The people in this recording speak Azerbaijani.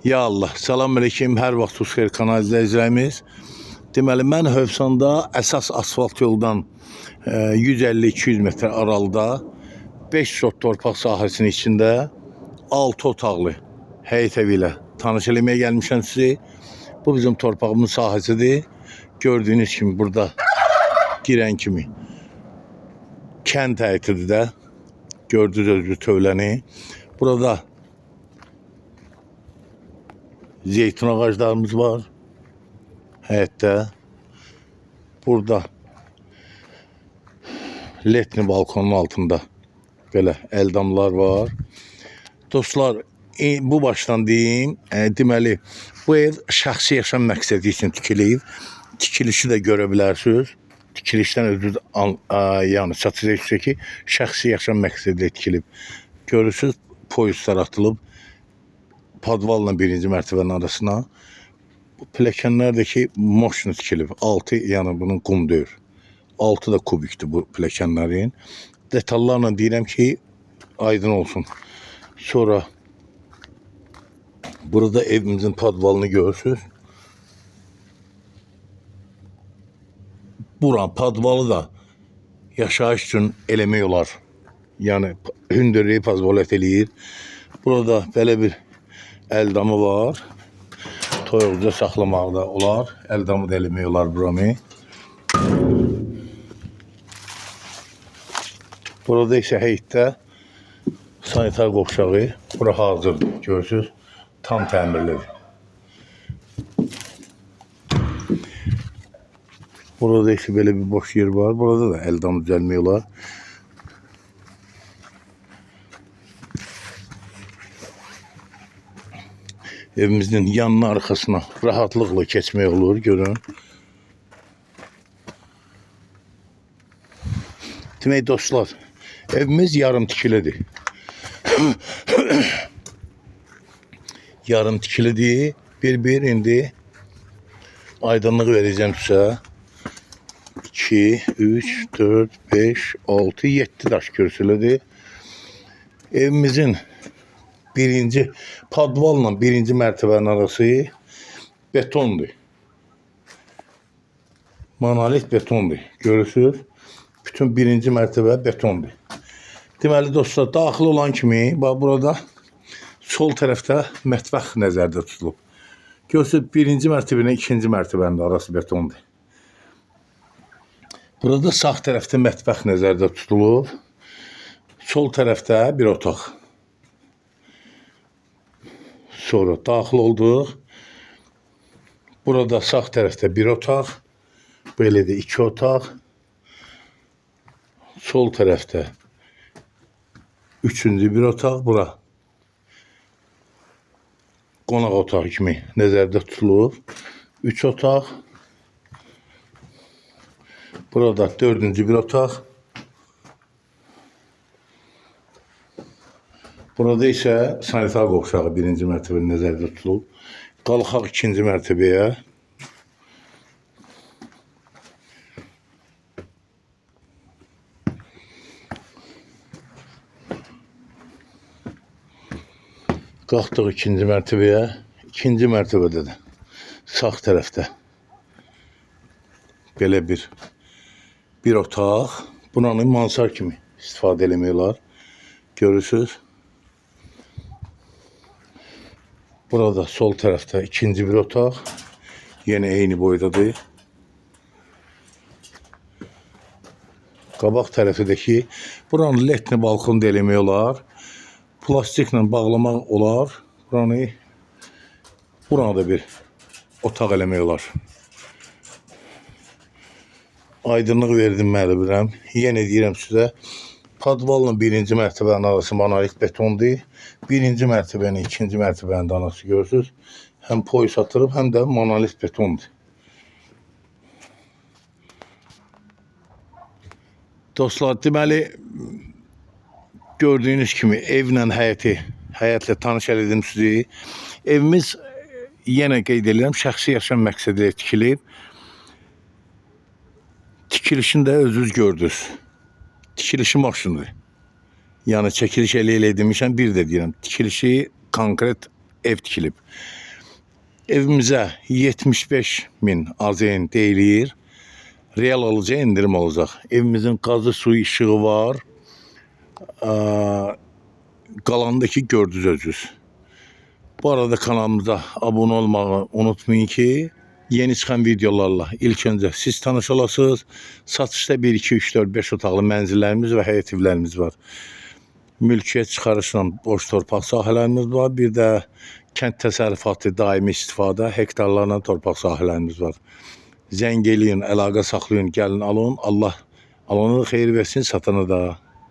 Ya Allah, salam aleyküm, hər vaxt xeyir kanal izləyicilərimiz. Deməli, mən Hövsanda əsas asfalt yoldan 150-200 metr aralıda 5 sot torpaq sahəsinin içində 6 otaqlı həyət evi ilə tanış eləməyə gəlmişəm sizi. Bu bizim torpağımın sahəsidir. Gördüyünüz kimi burada girən kimi kənd həyətidir də. Gördünüz özünüz tövləni. Burada zeytun ağaclarımız var həyətdə. Burada letni balkonun altında belə əldamlar var. Dostlar, bu başdan deyim, deməli, bu ev şəxsi yaşam məqsədi üçün tikilib. Tikilişi də görə bilərsiniz. Tikilişdən özünüz yəni çatacaqsınız ki, şəxsi yaşam məqsədilə tikilib. Görürsünüz, polislər atılıb padvalla birinci mərtəbənin arasına. Bu pilləkənlərdəki moşnu tikilib. Altı, yəni bunun qum deyil. Altı da kubikdir bu pilləkənlərin. Detallarla deyirəm ki, aydın olsun. Sonra burada evimizin padvalını görürsünüz. Buran padvalı da yaşayış üçün eləmək olar. Yəni hündürlüyü padvalət eləyir. Burada belə bir əldamı var. Toyuqca saxlamaqda olar. Əldamı da eləmək olar buramı. Burada isə həyətdə sanitar qovşağı. Bura hazırdır. Görürsünüz. Tam təmirlidir. Burada isə belə bir boş yer var. Burada da əldam düzəlmək olar. Evimizin yanına arxasına rahatlıqla keçmək olur. Görün. Demək dostlar, evimiz yarım tikilidir. Yarım tikilidir. Bir indi aydınlıq verəcəm sizə. 2, 3, 4, 5, 6, 7 daş kürsülüdür. Evimizin birinci padvalla birinci mərtəbənin arası betondur. Monolit betondur. Görürsünüz. Bütün birinci mərtəbə betondur. Deməli dostlar, daxil olan kimi bax burada sol tərəfdə mətbəx nəzərdə tutulub. Görürsünüz, birinci mərtəbə ilə ikinci mərtəbənin arası betondur. Burada sağ tərəfdə mətbəx nəzərdə tutulub. Sol tərəfdə bir otaq. Sonra daxil olduq. Burada sağ tərəfdə bir otaq. Belə də 2 otaq. Sol tərəfdə 3-cü bir otaq. Bura qonaq otağı kimi nəzərdə tutulub. 3 otaq. Burada 4-cü bir otaq. Burada isə sanitar qovşağı birinci mərtəbənin nəzərdə tutulub. Qalxaq ikinci mərtəbəyə. Qalxdıq ikinci mərtəbəyə. İkinci mərtəbədə də sağ tərəfdə belə bir otaq. Buranı mansar kimi istifadə eləmək olar. Görürsünüz. Burada sol tərəfdə ikinci bir otaq. Yenə eyni boydadır. Qabaq tərəfdəki buranı letni balkon da eləmək olar. Plastiklə bağlamaq olar. Buranı da bir otaq eləmək olar. Aydınlıq verdim məli bilirəm. Yenə deyirəm sizə, padvalla birinci mərtəbənin arası monolit betondur. Birinci mərtəbənin, ikinci mərtəbənin danası görürsünüz. Həm polis atılıb, həm də monolit betondur. Dostlar, deməli, gördüyünüz kimi evlə həyətlə tanış elədim sizi. Evimiz, yenə qeyd edirəm, şəxsi yaşam məqsədilə tikilib. Tikilişini də özünüz gördünüz. Tikilişi maşındır. Yəni çəkiliş elə demişəm, bir də deyirəm, tikilişi konkret ev tikilib. Evimizə 75.000 AZN deyilir. Real olacaq, indirim olacaq. Evimizin qazı, suyu, işığı var. Qalandakı gördünüz özünüz. Bu arada kanalımıza abone olmağı unutmayın ki, yeni çıxan videolarla ilk öncə siz tanış olasınız. Satışda 1, 2, 3, 4, 5 otaqlı mənzillərimiz və həyət evlərimiz var. Mülkiyyət çıxarışla boş torpaq sahələrimiz var. Bir də kənd təsərrüfatı, daimi istifadə, hektarlarla torpaq sahələrimiz var. Zəng eləyin, əlaqə saxlayın, gəlin alın. Allah alanı xeyir versin, satana da.